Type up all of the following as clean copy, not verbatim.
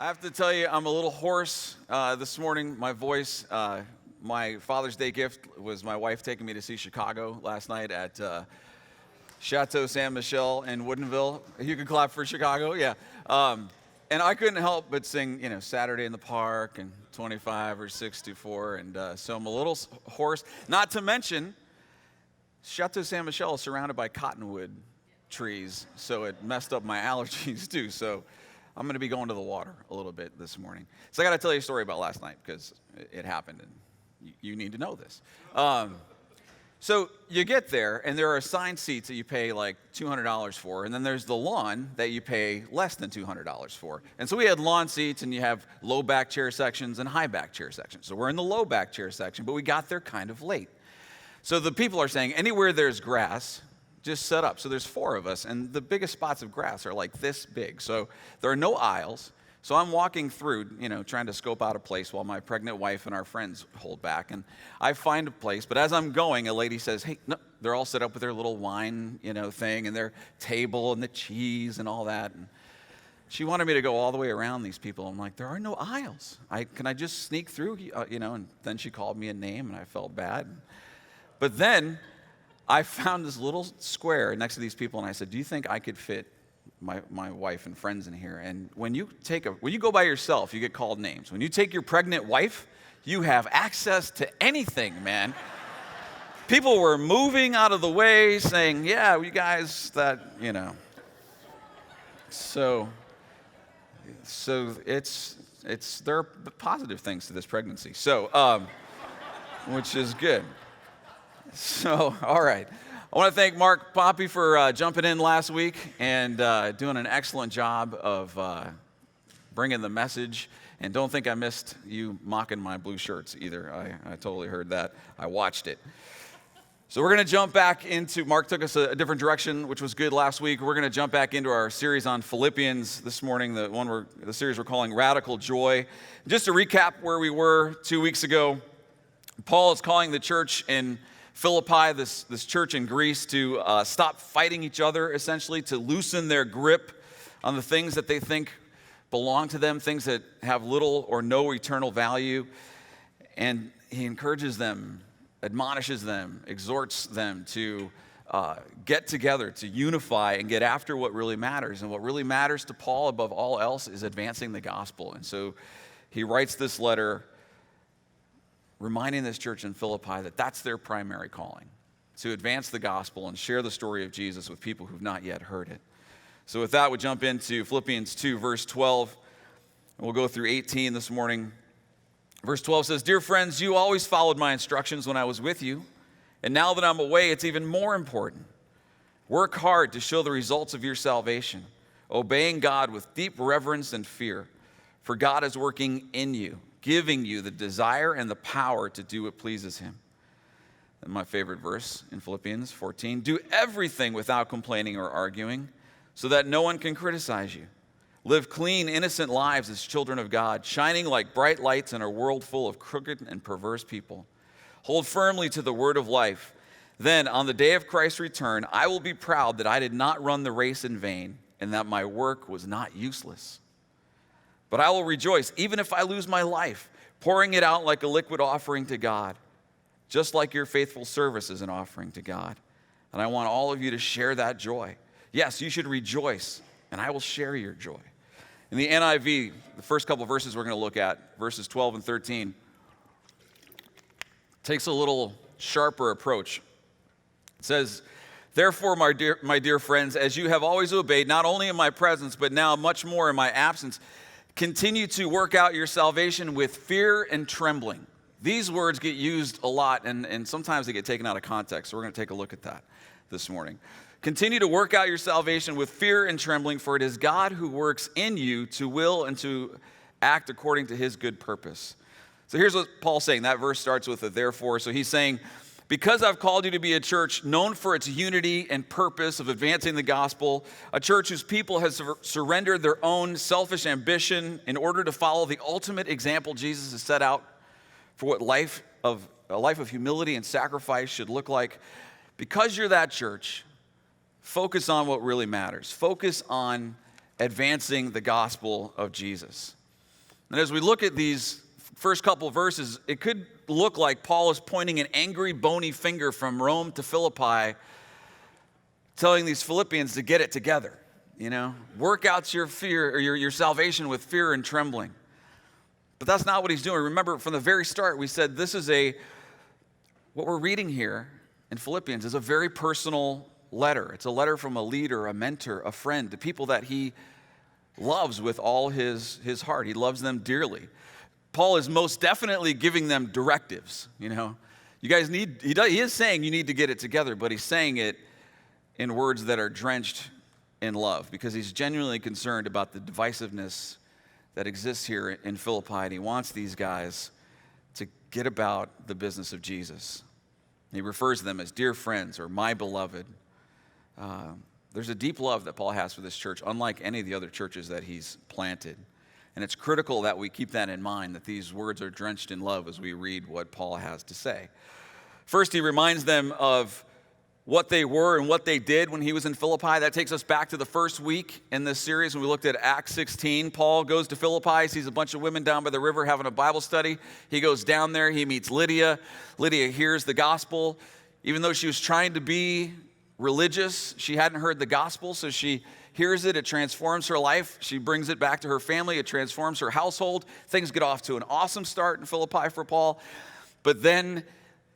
I have to tell you, I'm a little hoarse this morning. My voice, my Father's Day gift was my wife taking me to see Chicago last night at Chateau Saint Michel in Woodinville. You can clap for Chicago, yeah. And I couldn't help but sing, Saturday in the Park and 25 or 64. And so I'm a little hoarse. Not to mention, Chateau Saint Michel is surrounded by cottonwood trees, so it messed up my allergies too. So I'm going to be going to the water a little bit this morning. So I got to tell you a story about last night because it happened, and you need to know this. So you get there, and there are assigned seats that you pay like $200 for, and then there's the lawn that you pay less than $200 for. And so we had lawn seats, and you have low back chair sections and high back chair sections. So we're in the low back chair section, but we got there kind of late. So the people are saying, anywhere there's grass, just set up. So there's 4 of us, and the biggest spots of grass are like this big. So there are no aisles. So I'm walking through, trying to scope out a place while my pregnant wife and our friends hold back. And I find a place, but as I'm going, a lady says, hey, no, they're all set up with their little wine, thing, and their table and the cheese and all that. And she wanted me to go all the way around these people. I'm like, there are no aisles. Can I just sneak through, and then she called me a name, and I felt bad. But then I found this little square next to these people, and I said, do you think I could fit my wife and friends in here? And when you go by yourself, you get called names. When you take your pregnant wife, you have access to anything, man. People were moving out of the way saying, yeah, you guys, So there are positive things to this pregnancy. So, which is good. So, all right. I want to thank Mark Poppy for jumping in last week and doing an excellent job of bringing the message. And don't think I missed you mocking my blue shirts either. I totally heard that. I watched it. So we're going to jump back into, Mark took us a different direction, which was good last week. We're going to jump back into our series on Philippians this morning, the series we're calling Radical Joy. Just to recap where we were 2 weeks ago, Paul is calling the church in Philippi, this church in Greece, to stop fighting each other, essentially, to loosen their grip on the things that they think belong to them, things that have little or no eternal value. And he encourages them, admonishes them, exhorts them to get together, to unify and get after what really matters. And what really matters to Paul above all else is advancing the gospel. And so he writes this letter reminding this church in Philippi that that's their primary calling, to advance the gospel and share the story of Jesus with people who've not yet heard it. So with that, we jump into Philippians 2, verse 12, and we'll go through 18 this morning. Verse 12 says, "Dear friends, you always followed my instructions when I was with you, and now that I'm away, it's even more important. Work hard to show the results of your salvation, obeying God with deep reverence and fear, for God is working in you, giving you the desire and the power to do what pleases him." And my favorite verse in Philippians 14, "Do everything without complaining or arguing, so that no one can criticize you. Live clean, innocent lives as children of God, shining like bright lights in a world full of crooked and perverse people. Hold firmly to the word of life. Then, on the day of Christ's return, I will be proud that I did not run the race in vain and that my work was not useless. But I will rejoice, even if I lose my life, pouring it out like a liquid offering to God, just like your faithful service is an offering to God. And I want all of you to share that joy. Yes, you should rejoice, and I will share your joy." In the NIV, the first couple of verses we're going to look at, verses 12 and 13, takes a little sharper approach. It says, "Therefore, my dear friends, as you have always obeyed, not only in my presence, but now much more in my absence, continue to work out your salvation with fear and trembling." These words get used a lot, and sometimes they get taken out of context. So we're going to take a look at that this morning. Continue to work out your salvation with fear and trembling, for it is God who works in you to will and to act according to his good purpose. So here's what Paul's saying. That verse starts with a therefore. So he's saying, because I've called you to be a church known for its unity and purpose of advancing the gospel, a church whose people has surrendered their own selfish ambition in order to follow the ultimate example Jesus has set out for what a life of humility and sacrifice should look like. Because you're that church, focus on what really matters. Focus on advancing the gospel of Jesus. And as we look at these first couple verses, it could look like Paul is pointing an angry, bony finger from Rome to Philippi, telling these Philippians to get it together. Work out your fear or your salvation with fear and trembling. But that's not what he's doing. Remember, from the very start, we said what we're reading here in Philippians is a very personal letter. It's a letter from a leader, a mentor, a friend, to people that he loves with all his heart. He loves them dearly. Paul is most definitely giving them directives. You guys he is saying you need to get it together, but he's saying it in words that are drenched in love, because he's genuinely concerned about the divisiveness that exists here in Philippi, and he wants these guys to get about the business of Jesus. He refers to them as dear friends or my beloved. There's a deep love that Paul has for this church, unlike any of the other churches that he's planted. And it's critical that we keep that in mind, that these words are drenched in love as we read what Paul has to say. First, he reminds them of what they were and what they did when he was in Philippi. That takes us back to the first week in this series when we looked at Acts 16. Paul goes to Philippi, sees a bunch of women down by the river having a Bible study. He goes down there, he meets Lydia. Lydia hears the gospel. Even though she was trying to be religious, she hadn't heard the gospel, so she hears it. It transforms her life. She brings it back to her family. It transforms her household. Things get off to an awesome start in Philippi for Paul. But then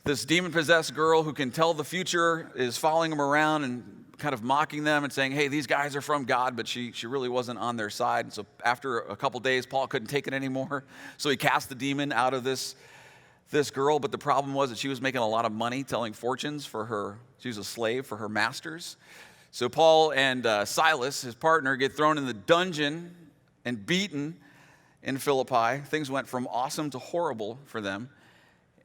this demon-possessed girl who can tell the future is following him around and kind of mocking them and saying, hey, these guys are from God, but she really wasn't on their side. And so after a couple days, Paul couldn't take it anymore. So he cast the demon out of this girl. But the problem was that she was making a lot of money telling fortunes for her. She was a slave for her masters. So Paul and Silas, his partner, get thrown in the dungeon and beaten in Philippi. Things went from awesome to horrible for them.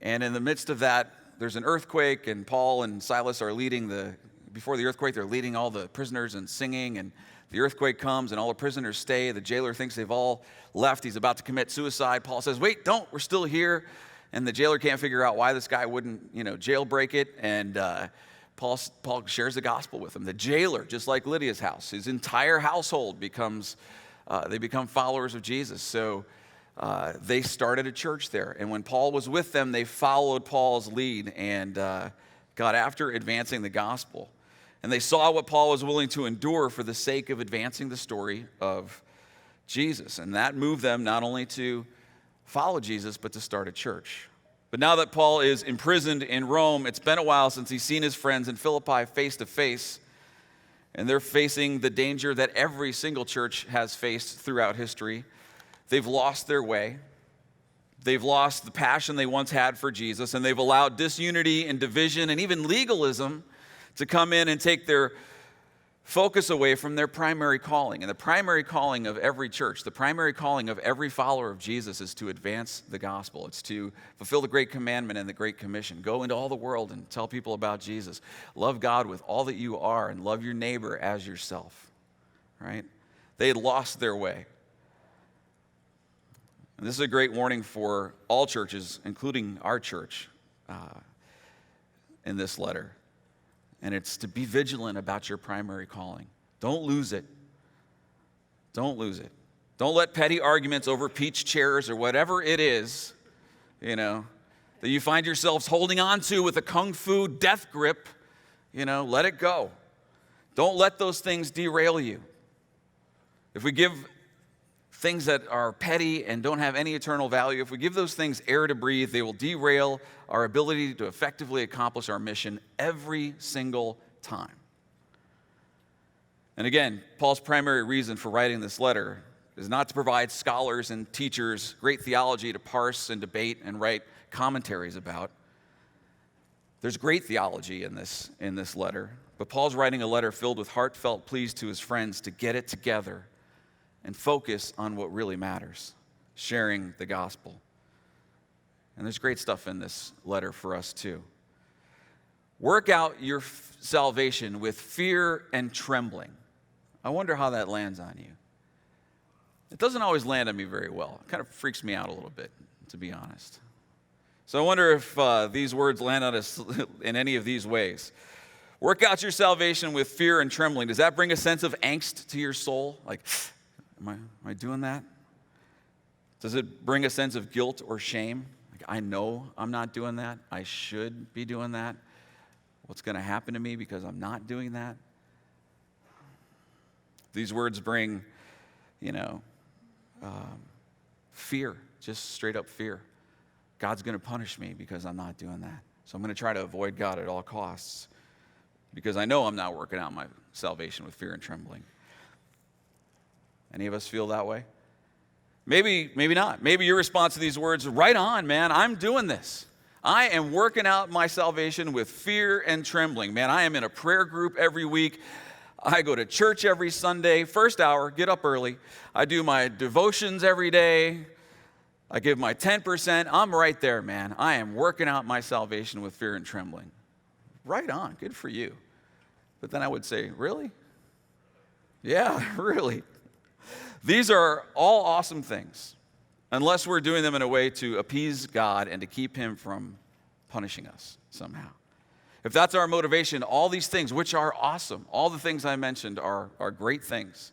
And in the midst of that, there's an earthquake, and Paul and Silas are before the earthquake, they're leading all the prisoners and singing, and the earthquake comes, and all the prisoners stay. The jailer thinks they've all left. He's about to commit suicide. Paul says, wait, don't, we're still here. And the jailer can't figure out why this guy wouldn't, jailbreak it, and Paul shares the gospel with him. The jailer, just like Lydia's house, his entire household they become followers of Jesus. So they started a church there. And when Paul was with them, they followed Paul's lead and got after advancing the gospel. And they saw what Paul was willing to endure for the sake of advancing the story of Jesus. And that moved them not only to follow Jesus, but to start a church. But now that Paul is imprisoned in Rome, it's been a while since he's seen his friends in Philippi face to face. And they're facing the danger that every single church has faced throughout history. They've lost their way. They've lost the passion they once had for Jesus, and they've allowed disunity and division and even legalism to come in and take their focus away from their primary calling. And the primary calling of every church, the primary calling of every follower of Jesus is to advance the gospel. It's to fulfill the great commandment and the great commission. Go into all the world and tell people about Jesus. Love God with all that you are and love your neighbor as yourself, right? They had lost their way. And this is a great warning for all churches, including our church, in this letter. And it's to be vigilant about your primary calling. Don't lose it. Don't lose it. Don't let petty arguments over peach chairs or whatever it is, that you find yourselves holding on to with a kung fu death grip, let it go. Don't let those things derail you. If we give things that are petty and don't have any eternal value, if we give those things air to breathe, they will derail our ability to effectively accomplish our mission every single time. And again, Paul's primary reason for writing this letter is not to provide scholars and teachers great theology to parse and debate and write commentaries about. There's great theology in this letter, but Paul's writing a letter filled with heartfelt pleas to his friends to get it together and focus on what really matters, sharing the gospel. And there's great stuff in this letter for us too. Work out your salvation with fear and trembling. I wonder how that lands on you. It doesn't always land on me very well. It kind of freaks me out a little bit, to be honest. So I wonder if these words land on us in any of these ways. Work out your salvation with fear and trembling. Does that bring a sense of angst to your soul? Like, Am I doing that? Does it bring a sense of guilt or shame? Like, I know I'm not doing that. I should be doing that. What's going to happen to me because I'm not doing that? These words bring, fear, just straight up fear. God's going to punish me because I'm not doing that. So I'm going to try to avoid God at all costs because I know I'm not working out my salvation with fear and trembling. Any of us feel that way? Maybe not. Maybe your response to these words, right on, man, I'm doing this. I am working out my salvation with fear and trembling. Man, I am in a prayer group every week. I go to church every Sunday, first hour, get up early. I do my devotions every day. I give my 10%. I'm right there, man. I am working out my salvation with fear and trembling. Right on. Good for you. But then I would say, really? Yeah, really. These are all awesome things, unless we're doing them in a way to appease God and to keep him from punishing us somehow. If that's our motivation, all these things, which are awesome, all the things I mentioned are great things.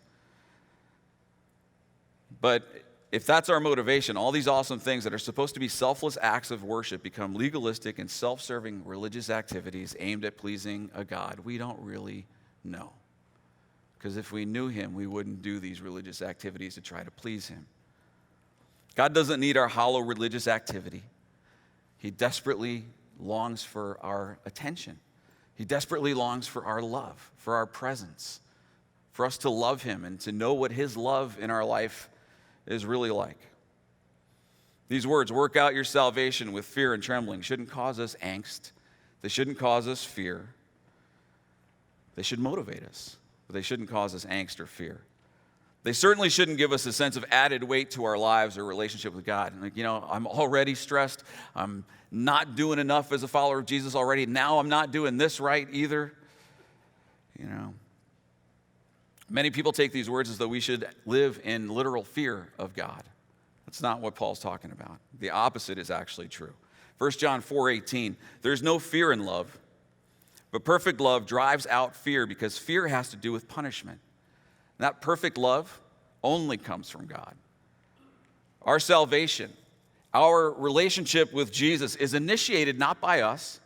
But if that's our motivation, all these awesome things that are supposed to be selfless acts of worship become legalistic and self-serving religious activities aimed at pleasing a God we don't really know. Because if we knew him, we wouldn't do these religious activities to try to please him. God doesn't need our hollow religious activity. He desperately longs for our attention. He desperately longs for our love, for our presence, for us to love him and to know what his love in our life is really like. These words, work out your salvation with fear and trembling, shouldn't cause us angst. They shouldn't cause us fear. They should motivate us, but they shouldn't cause us angst or fear. They certainly shouldn't give us a sense of added weight to our lives or relationship with God. Like, I'm already stressed. I'm not doing enough as a follower of Jesus already. Now I'm not doing this right either. Many people take these words as though we should live in literal fear of God. That's not what Paul's talking about. The opposite is actually true. 1 John 4:18, there's no fear in love, but perfect love drives out fear because fear has to do with punishment. That perfect love only comes from God. Our salvation, our relationship with Jesus is initiated not by us.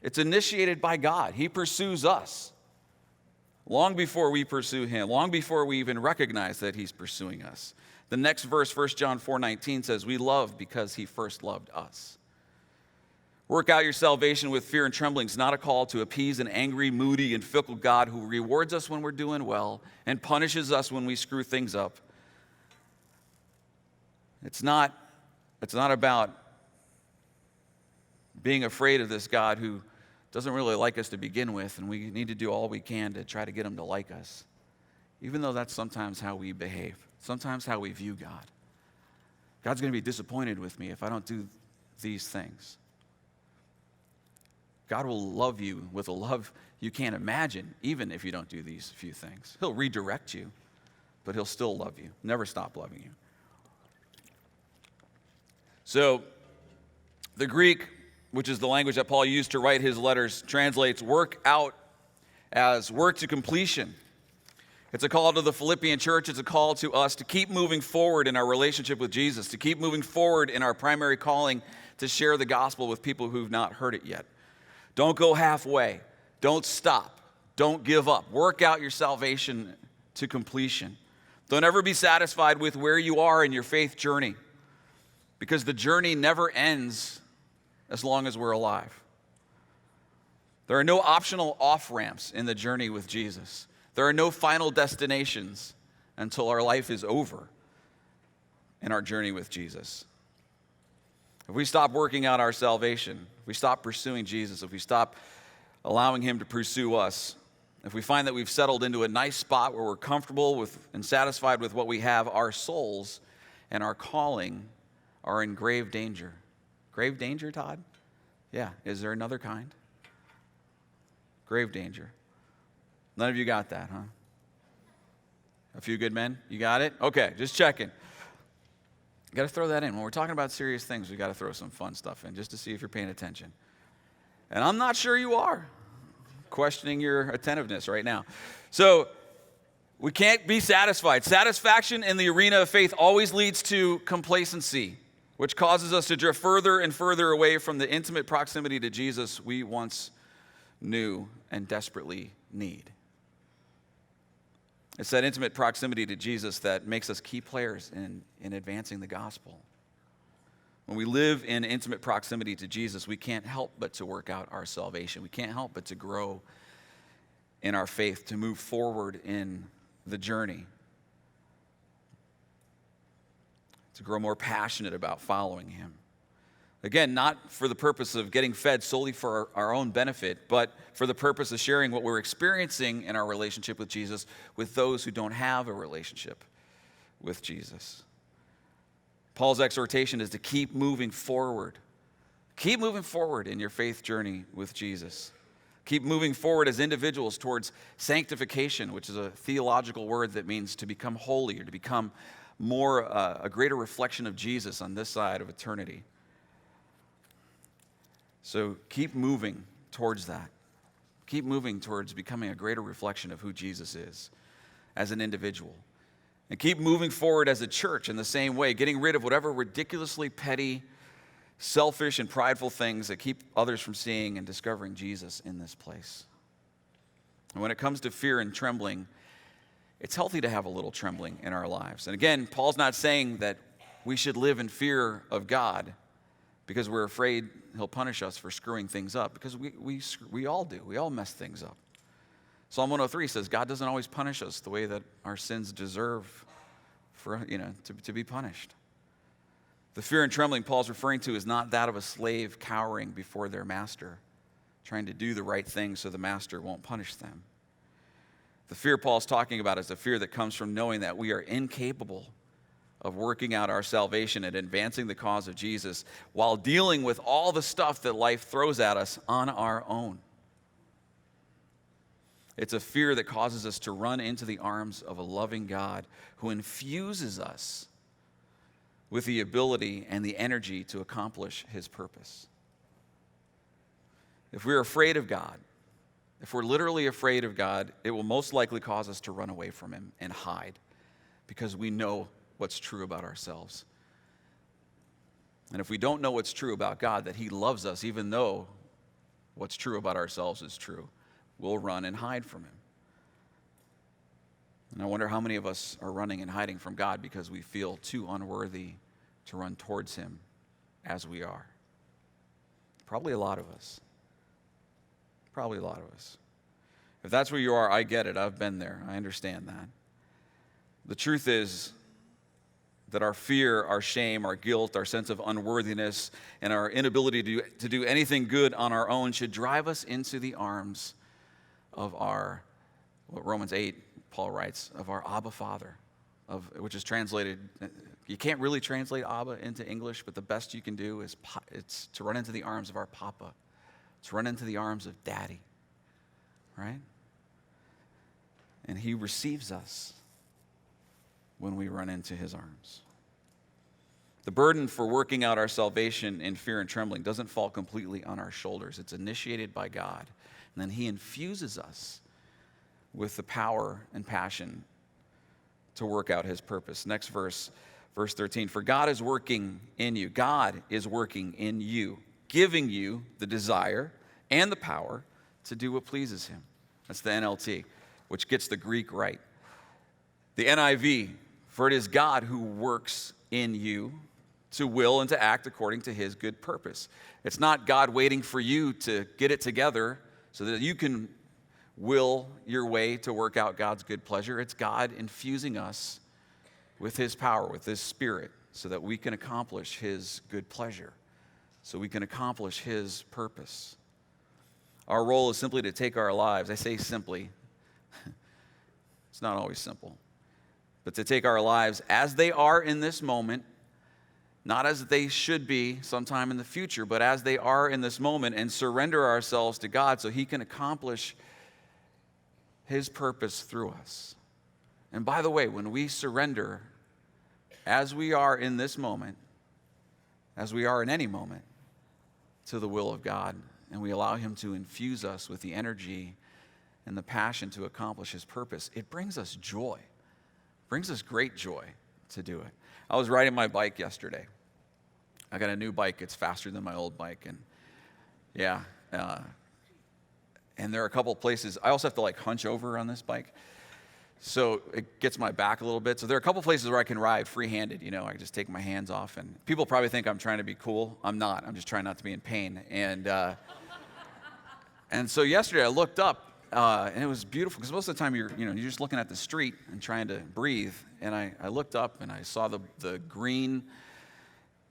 It's initiated by God. He pursues us long before we pursue him, long before we even recognize that he's pursuing us. The next verse, 1 John 4:19 says, we love because he first loved us. Work out your salvation with fear and trembling. It's not a call to appease an angry, moody, and fickle God who rewards us when we're doing well and punishes us when we screw things up. It's not about being afraid of this God who doesn't really like us to begin with, and we need to do all we can to try to get him to like us, even though that's sometimes how we behave, sometimes how we view God. God's going to be disappointed with me if I don't do these things. God will love you with a love you can't imagine, even if you don't do these few things. He'll redirect you, but he'll still love you, never stop loving you. So, the Greek, which is the language that Paul used to write his letters, translates work out as work to completion. It's a call to the Philippian church. It's a call to us to keep moving forward in our relationship with Jesus, to keep moving forward in our primary calling to share the gospel with people who've not heard it yet. Don't go halfway. Don't stop. Don't give up. Work out your salvation to completion. Don't ever be satisfied with where you are in your faith journey, because the journey never ends as long as we're alive. There are no optional off-ramps in the journey with Jesus. There are no final destinations until our life is over in our journey with Jesus. If we stop working out our salvation, if we stop pursuing Jesus, if we stop allowing him to pursue us, if we find that we've settled into a nice spot where we're comfortable with and satisfied with what we have, our souls and our calling are in grave danger. Grave danger, Todd? Yeah. Is there another kind? Grave danger. None of you got that, huh? A few good men? You got it? Okay, just checking. Got to throw that in. When we're talking about serious things, we got to throw some fun stuff in just to see if you're paying attention. And I'm not sure you are. Questioning your attentiveness right now. So, We can't be satisfied. Satisfaction in the arena of faith always leads to complacency, which causes us to drift further and further away from the intimate proximity to Jesus we once knew and desperately need. It's that intimate proximity to Jesus that makes us key players in advancing the gospel. When we live in intimate proximity to Jesus, we can't help but to work out our salvation. We can't help but to grow in our faith, to move forward in the journey, to grow more passionate about following him. Again, not for the purpose of getting fed solely for our own benefit, but for the purpose of sharing what we're experiencing in our relationship with Jesus with those who don't have a relationship with Jesus. Paul's exhortation is to keep moving forward. Keep moving forward in your faith journey with Jesus. Keep moving forward as individuals towards sanctification, which is a theological word that means to become holy or to become more, a greater reflection of Jesus on this side of eternity. So keep moving towards that. Keep moving towards becoming a greater reflection of who Jesus is as an individual. And keep moving forward as a church in the same way, getting rid of whatever ridiculously petty, selfish, and prideful things that keep others from seeing and discovering Jesus in this place. And when it comes to fear and trembling, it's healthy to have a little trembling in our lives. And again, Paul's not saying that we should live in fear of God because we're afraid he'll punish us for screwing things up, because we all do. We all mess things up. Psalm 103 says God doesn't always punish us the way that our sins deserve to be punished. The fear and trembling Paul's referring to is not that of a slave cowering before their master, trying to do the right thing so the master won't punish them. The fear Paul's talking about is the fear that comes from knowing that we are incapable of working out our salvation and advancing the cause of Jesus while dealing with all the stuff that life throws at us on our own. It's a fear that causes us to run into the arms of a loving God who infuses us with the ability and the energy to accomplish his purpose. If we're afraid of God, if we're literally afraid of God, it will most likely cause us to run away from him and hide because we know what's true about ourselves. And if we don't know what's true about God, that he loves us even though what's true about ourselves is true, we'll run and hide from him. And I wonder how many of us are running and hiding from God because we feel too unworthy to run towards him as we are. Probably a lot of us. Probably a lot of us. If that's where you are, I get it. I've been there. I understand that. The truth is that our fear, our shame, our guilt, our sense of unworthiness, and our inability to do anything good on our own should drive us into the arms of what Romans 8, Paul writes, of our Abba Father, which is translated, you can't really translate Abba into English, but the best you can do is it's to run into the arms of our Papa, to run into the arms of Daddy, right? And he receives us when we run into his arms. The burden for working out our salvation in fear and trembling doesn't fall completely on our shoulders. It's initiated by God. And then he infuses us with the power and passion to work out his purpose. Next verse 13. For God is working in you. God is working in you, giving you the desire and the power to do what pleases him. That's the NLT, which gets the Greek right. The NIV, for it is God who works in you to will and to act according to his good purpose. It's not God waiting for you to get it together so that you can will your way to work out God's good pleasure. It's God infusing us with his power, with his spirit, so that we can accomplish his good pleasure, so we can accomplish his purpose. Our role is simply to take our lives. I say simply. It's not always simple. But to take our lives as they are in this moment, not as they should be sometime in the future, but as they are in this moment, and surrender ourselves to God so he can accomplish his purpose through us. And by the way, when we surrender as we are in this moment, as we are in any moment, to the will of God, and we allow him to infuse us with the energy and the passion to accomplish his purpose, it brings us joy. It brings us great joy to do it. I was riding my bike yesterday. I got a new bike. It's faster than my old bike. And and there are a couple of places. I also have to like hunch over on this bike. So it gets my back a little bit. So there are a couple places where I can ride free-handed. You know, I just take my hands off. And people probably think I'm trying to be cool. I'm not. I'm just trying not to be in pain. And so yesterday I looked up, and it was beautiful because most of the time you're just looking at the street and trying to breathe. And I looked up and I saw the green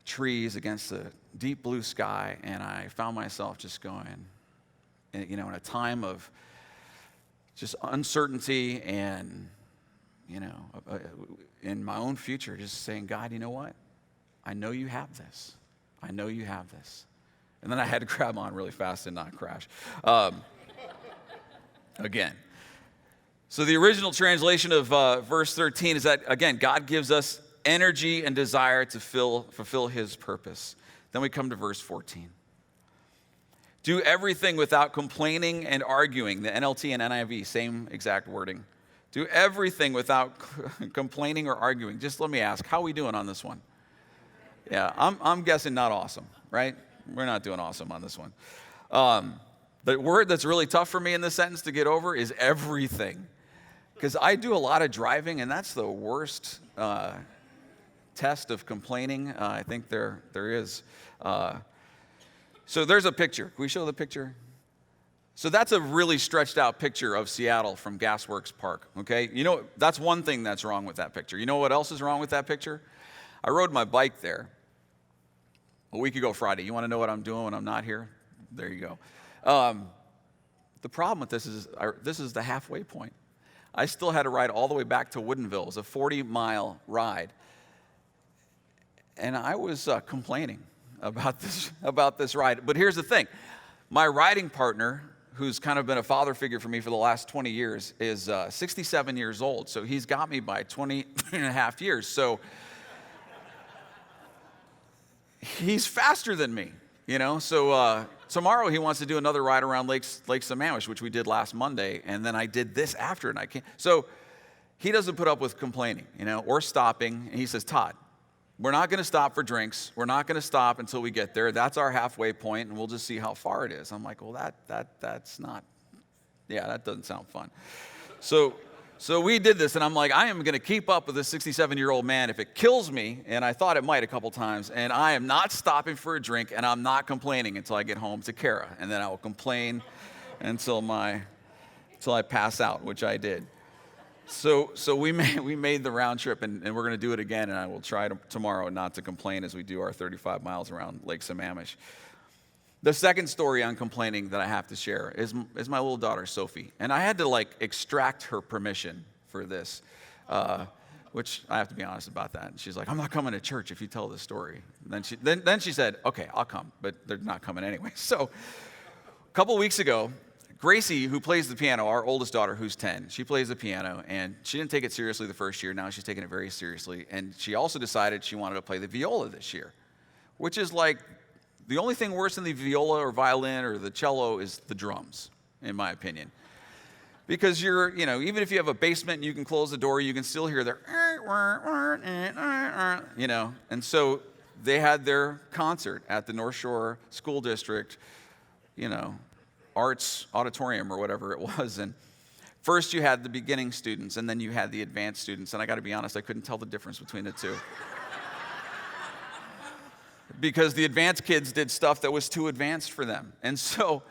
trees against the deep blue sky, and I found myself just going, in a time of just uncertainty and, in my own future, just saying, God, you know what? I know you have this. I know you have this. And then I had to grab on really fast and not crash. Again. So the original translation of verse 13 is that, again, God gives us energy and desire to fulfill his purpose. Then we come to verse 14. Do everything without complaining and arguing. The NLT and NIV, same exact wording. Do everything without complaining or arguing. Just let me ask, how are we doing on this one? Yeah, I'm guessing not awesome, right? We're not doing awesome on this one. The word that's really tough for me in this sentence to get over is everything. Because I do a lot of driving, and that's the worst test of complaining I think there is. So there's a picture. Can we show the picture? So that's a really stretched out picture of Seattle from Gasworks Park, okay? That's one thing that's wrong with that picture. You know what else is wrong with that picture? I rode my bike there a week ago Friday. You want to know what I'm doing when I'm not here? There you go. The problem with this is the halfway point. I still had to ride all the way back to Woodinville. It was a 40-mile ride. And I was complaining about this ride. But here's the thing. My riding partner, who's kind of been a father figure for me for the last 20 years, is 67 years old. So he's got me by 20 and a half years. So he's faster than me, So tomorrow he wants to do another ride around Lake Sammamish, which we did last Monday. And then I did this after, and I can't. So he doesn't put up with complaining, or stopping. And he says, Todd, we're not going to stop for drinks. We're not going to stop until we get there. That's our halfway point, and we'll just see how far it is. I'm like, well, that's not, that doesn't sound fun. So we did this, and I'm like, I am going to keep up with this 67-year-old man if it kills me, and I thought it might a couple times, and I am not stopping for a drink, and I'm not complaining until I get home to Kara, and then I will complain until I pass out, which I did. So we made the round trip, and we're going to do it again, and I will try tomorrow not to complain as we do our 35 miles around Lake Sammamish. The second story on complaining that I have to share is my little daughter, Sophie. And I had to extract her permission for this, which I have to be honest about that. And she's like, I'm not coming to church if you tell this story. And then she said, okay, I'll come, but they're not coming anyway. So a couple weeks ago, Gracie, who plays the piano, our oldest daughter, who's 10, she plays the piano, and she didn't take it seriously the first year. Now she's taking it very seriously. And she also decided she wanted to play the viola this year, which is the only thing worse than the viola or violin or the cello is the drums, in my opinion. Because even if you have a basement and you can close the door, you can still hear their, And so they had their concert at the North Shore School District, Arts Auditorium or whatever it was. And first you had the beginning students, and then you had the advanced students. And I got to be honest, I couldn't tell the difference between the two. Because the advanced kids did stuff that was too advanced for them. And so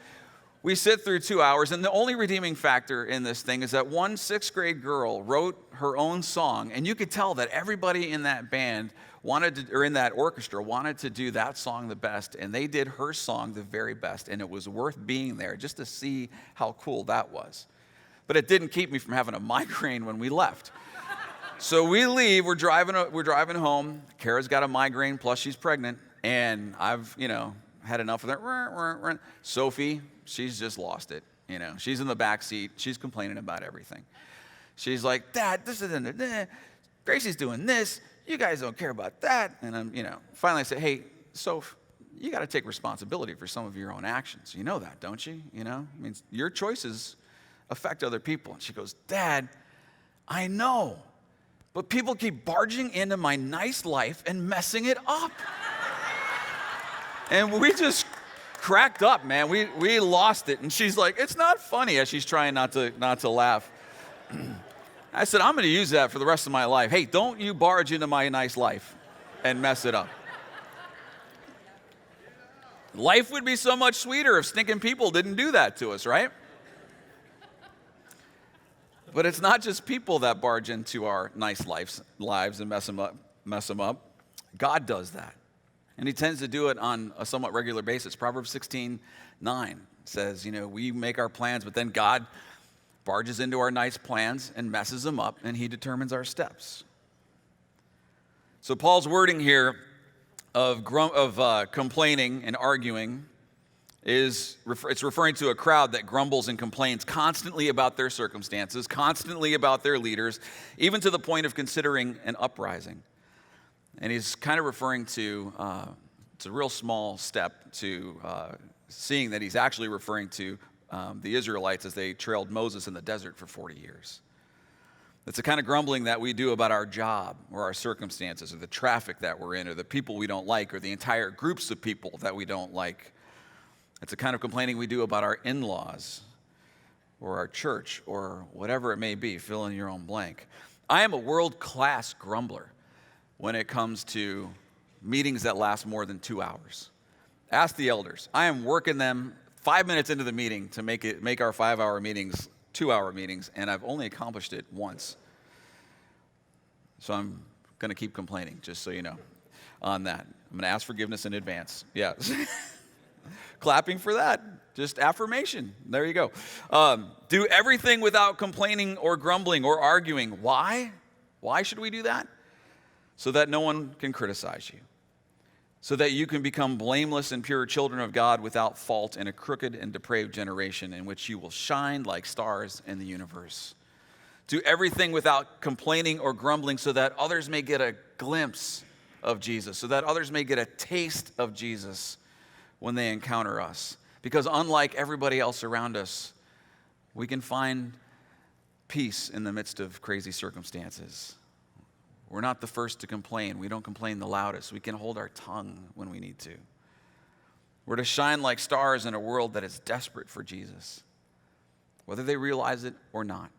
we sit through 2 hours, and the only redeeming factor in this thing is that one 6th grade girl wrote her own song, and you could tell that everybody in that band in that orchestra wanted to do that song the best, and they did her song the very best, and it was worth being there just to see how cool that was. But it didn't keep me from having a migraine when we left. So we leave, we're driving home. Kara's got a migraine, plus she's pregnant, and I've, had enough of that. Sophie, she's just lost it. She's in the back seat. She's complaining about everything. She's like, Dad, this isn't, Gracie's doing this. You guys don't care about that. And I'm, finally I say, hey, Soph, you got to take responsibility for some of your own actions. You know that, don't you? It means your choices affect other people. And she goes, Dad, I know, but people keep barging into my nice life and messing it up. And we just cracked up, man. We lost it. And she's like, it's not funny, as she's trying not to laugh. I said, I'm going to use that for the rest of my life. Hey, don't you barge into my nice life and mess it up. Life would be so much sweeter if stinking people didn't do that to us, right? But it's not just people that barge into our nice lives and mess them up. God does that. And he tends to do it on a somewhat regular basis. Proverbs 16:9 says, we make our plans, but then God barges into our nice plans and messes them up, and he determines our steps. So Paul's wording here of complaining and arguing it's referring to a crowd that grumbles and complains constantly about their circumstances, constantly about their leaders, even to the point of considering an uprising. And he's kind of referring to, it's a real small step to seeing that he's actually referring to the Israelites as they trailed Moses in the desert for 40 years. It's the kind of grumbling that we do about our job or our circumstances or the traffic that we're in or the people we don't like or the entire groups of people that we don't like. It's the kind of complaining we do about our in-laws or our church or whatever it may be. Fill in your own blank. I am a world-class grumbler when it comes to meetings that last more than 2 hours. Ask the elders. I am working them 5 minutes into the meeting to make our 5-hour meetings 2-hour meetings, and I've only accomplished it once. So I'm going to keep complaining, just so you know, on that. I'm going to ask forgiveness in advance. Yes. Clapping for that. Just affirmation. There you go. Do everything without complaining or grumbling or arguing. Why? Why should we do that? So that no one can criticize you. So that you can become blameless and pure children of God without fault in a crooked and depraved generation in which you will shine like stars in the universe. Do everything without complaining or grumbling so that others may get a glimpse of Jesus, so that others may get a taste of Jesus when they encounter us. Because unlike everybody else around us, we can find peace in the midst of crazy circumstances. We're not the first to complain. We don't complain the loudest. We can hold our tongue when we need to. We're to shine like stars in a world that is desperate for Jesus, whether they realize it or not.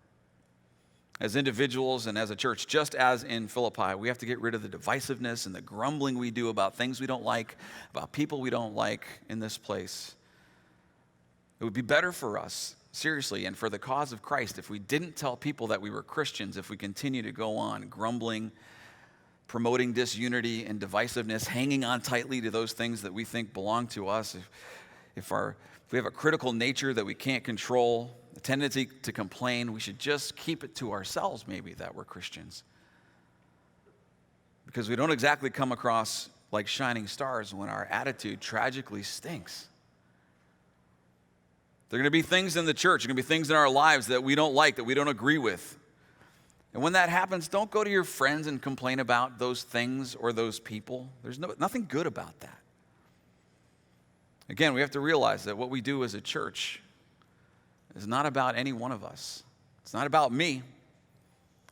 As individuals and as a church, just as in Philippi, we have to get rid of the divisiveness and the grumbling we do about things we don't like, about people we don't like in this place. It would be better for us, seriously, and for the cause of Christ, if we didn't tell people that we were Christians, if we continue to go on grumbling, promoting disunity and divisiveness, hanging on tightly to those things that we think belong to us, if we have a critical nature that we can't control, a tendency to complain, we should just keep it to ourselves, maybe, that we're Christians. Because we don't exactly come across like shining stars when our attitude tragically stinks. There are going to be things in the church, there are going to be things in our lives that we don't like, that we don't agree with. And when that happens, don't go to your friends and complain about those things or those people. There's nothing good about that. Again, we have to realize that what we do as a church is not about any one of us. It's not about me.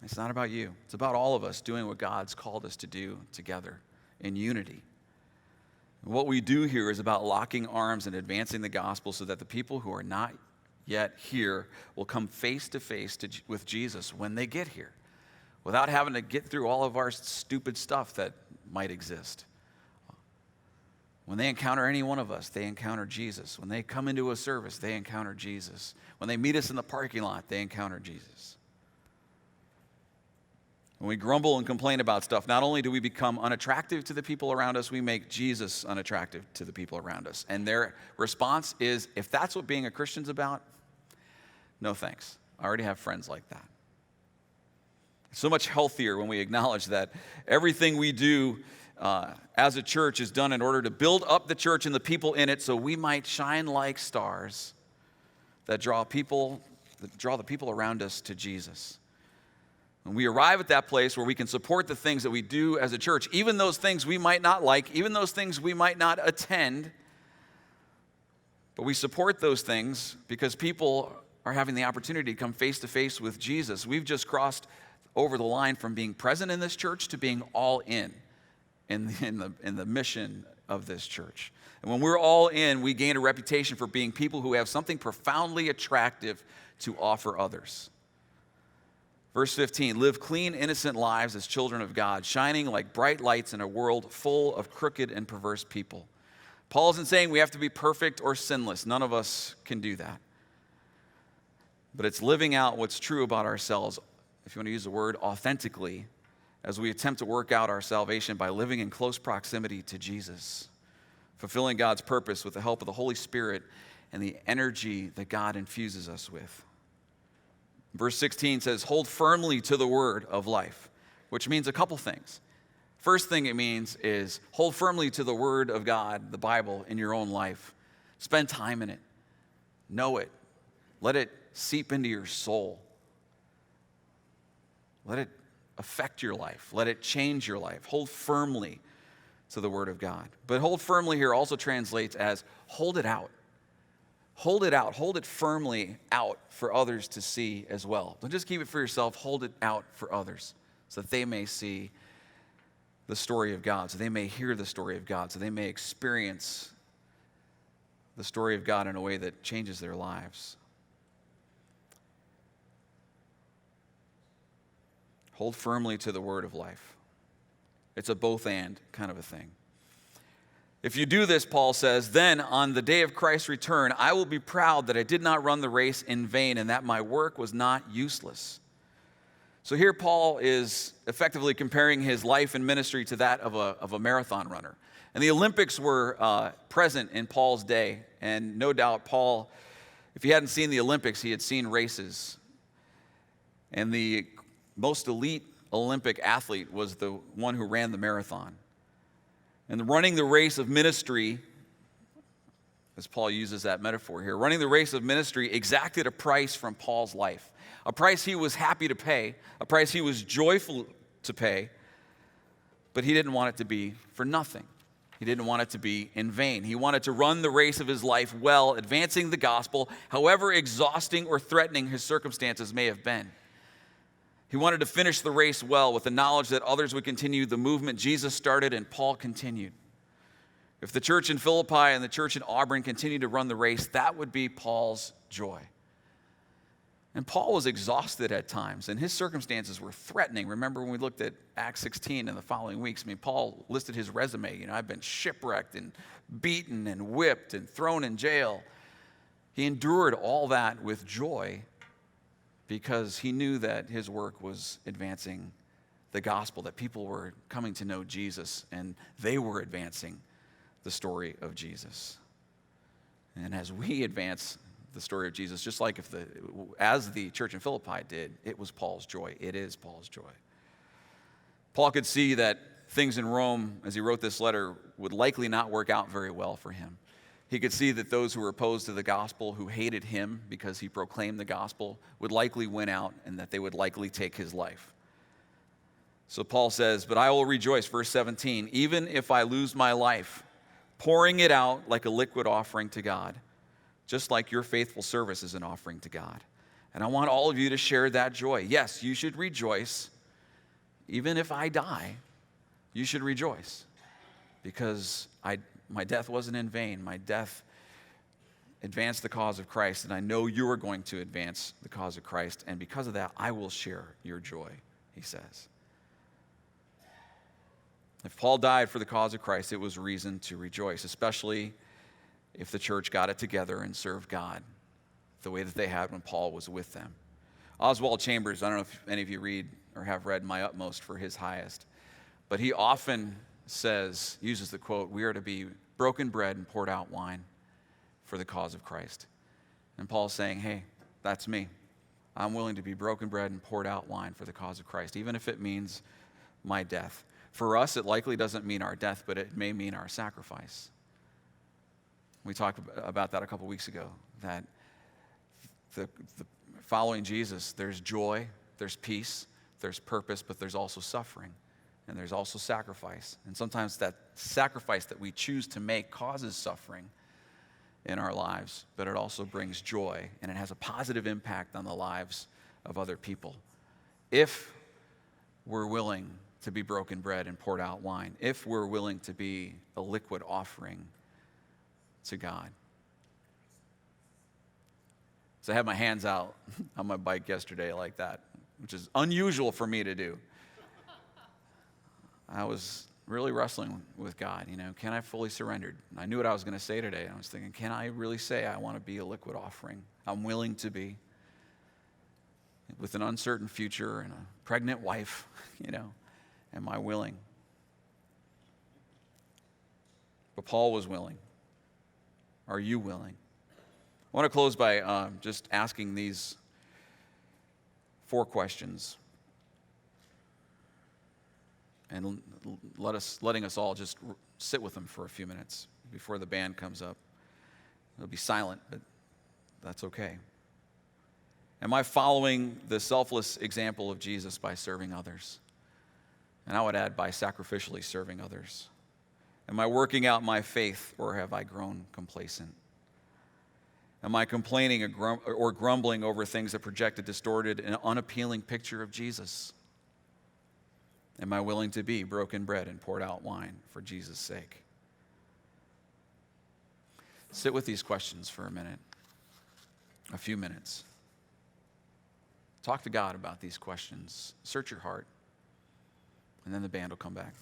It's not about you. It's about all of us doing what God's called us to do together in unity. And what we do here is about locking arms and advancing the gospel so that the people who are not yet here will come face to face with Jesus when they get here, without having to get through all of our stupid stuff that might exist. When they encounter any one of us, they encounter Jesus. When they come into a service, they encounter Jesus. When they meet us in the parking lot, they encounter Jesus. When we grumble and complain about stuff, not only do we become unattractive to the people around us, we make Jesus unattractive to the people around us. And their response is, if that's what being a Christian's about, no thanks. I already have friends like that. It's so much healthier when we acknowledge that everything we do as a church is done in order to build up the church and the people in it so we might shine like stars that draw the people around us to Jesus. When we arrive at that place where we can support the things that we do as a church, even those things we might not like, even those things we might not attend, but we support those things because people are having the opportunity to come face to face with Jesus. We've just crossed over the line from being present in this church to being all in the mission of this church. And when we're all in, we gain a reputation for being people who have something profoundly attractive to offer others. Verse 15, live clean, innocent lives as children of God, shining like bright lights in a world full of crooked and perverse people. Paul isn't saying we have to be perfect or sinless. None of us can do that. But it's living out what's true about ourselves, if you want to use the word, authentically, as we attempt to work out our salvation by living in close proximity to Jesus, fulfilling God's purpose with the help of the Holy Spirit and the energy that God infuses us with. Verse 16 says, hold firmly to the word of life, which means a couple things. First thing it means is hold firmly to the word of God, the Bible, in your own life. Spend time in it. Know it. Let it seep into your soul. Let it affect your life. Let it change your life. Hold firmly to the word of God. But hold firmly here also translates as hold it out. Hold it out. Hold it firmly out for others to see as well. Don't just keep it for yourself. Hold it out for others so that they may see the story of God, so they may hear the story of God, so they may experience the story of God in a way that changes their lives. Hold firmly to the word of life. It's a both and kind of a thing. If you do this, Paul says, then on the day of Christ's return, I will be proud that I did not run the race in vain and that my work was not useless. So here Paul is effectively comparing his life and ministry to that of a marathon runner. And the Olympics were present in Paul's day. And no doubt Paul, if he hadn't seen the Olympics, he had seen races. And the most elite Olympic athlete was the one who ran the marathon. And running the race of ministry, as Paul uses that metaphor here, running the race of ministry exacted a price from Paul's life, a price he was happy to pay, a price he was joyful to pay, but he didn't want it to be for nothing. He didn't want it to be in vain. He wanted to run the race of his life well, advancing the gospel, however exhausting or threatening his circumstances may have been. He wanted to finish the race well with the knowledge that others would continue the movement Jesus started and Paul continued. If the church in Philippi and the church in Auburn continued to run the race, that would be Paul's joy. And Paul was exhausted at times, and his circumstances were threatening. Remember when we looked at Acts 16 in the following weeks? I mean, Paul listed his resume. I've been shipwrecked and beaten and whipped and thrown in jail. He endured all that with joy because he knew that his work was advancing the gospel, that people were coming to know Jesus, and they were advancing the story of Jesus. And as we advance the story of Jesus, just like as the church in Philippi did, it was Paul's joy. It is Paul's joy. Paul could see that things in Rome, as he wrote this letter, would likely not work out very well for him. He could see that those who were opposed to the gospel, who hated him because he proclaimed the gospel, would likely win out and that they would likely take his life. So Paul says, but I will rejoice, verse 17, even if I lose my life, pouring it out like a liquid offering to God, just like your faithful service is an offering to God. And I want all of you to share that joy. Yes, you should rejoice. Even if I die, you should rejoice because my death wasn't in vain. My death advanced the cause of Christ, and I know you are going to advance the cause of Christ, and because of that, I will share your joy, he says. If Paul died for the cause of Christ, it was reason to rejoice, especially if the church got it together and served God the way that they had when Paul was with them. Oswald Chambers, I don't know if any of you read or have read My Utmost for His Highest, but he often uses the quote, we are to be broken bread and poured out wine for the cause of Christ. And Paul's saying, hey, that's me. I'm willing to be broken bread and poured out wine for the cause of Christ, even if it means my death. For us, it likely doesn't mean our death, but it may mean our sacrifice. We talked about that a couple weeks ago, that the following Jesus, there's joy, there's peace, there's purpose, but there's also suffering, and there's also sacrifice. And sometimes that sacrifice that we choose to make causes suffering. in our lives, but it also brings joy, and it has a positive impact on the lives of other people. If we're willing to be broken bread and poured out wine, if we're willing to be a liquid offering to God. So I had my hands out on my bike yesterday like that, which is unusual for me to do. I was really wrestling with God, can I fully surrender? I knew what I was going to say today. I was thinking, can I really say I want to be a liquid offering? I'm willing to be. With an uncertain future and a pregnant wife, am I willing? But Paul was willing. Are you willing? I want to close by just asking these 4 questions. And letting us all just sit with them for a few minutes before the band comes up. It'll be silent, but that's okay. Am I following the selfless example of Jesus by serving others? And I would add, by sacrificially serving others. Am I working out my faith, or have I grown complacent? Am I complaining or grumbling over things that project a distorted and unappealing picture of Jesus? Am I willing to be broken bread and poured out wine for Jesus' sake? Sit with these questions for a minute, a few minutes. Talk to God about these questions. Search your heart, and then the band will come back.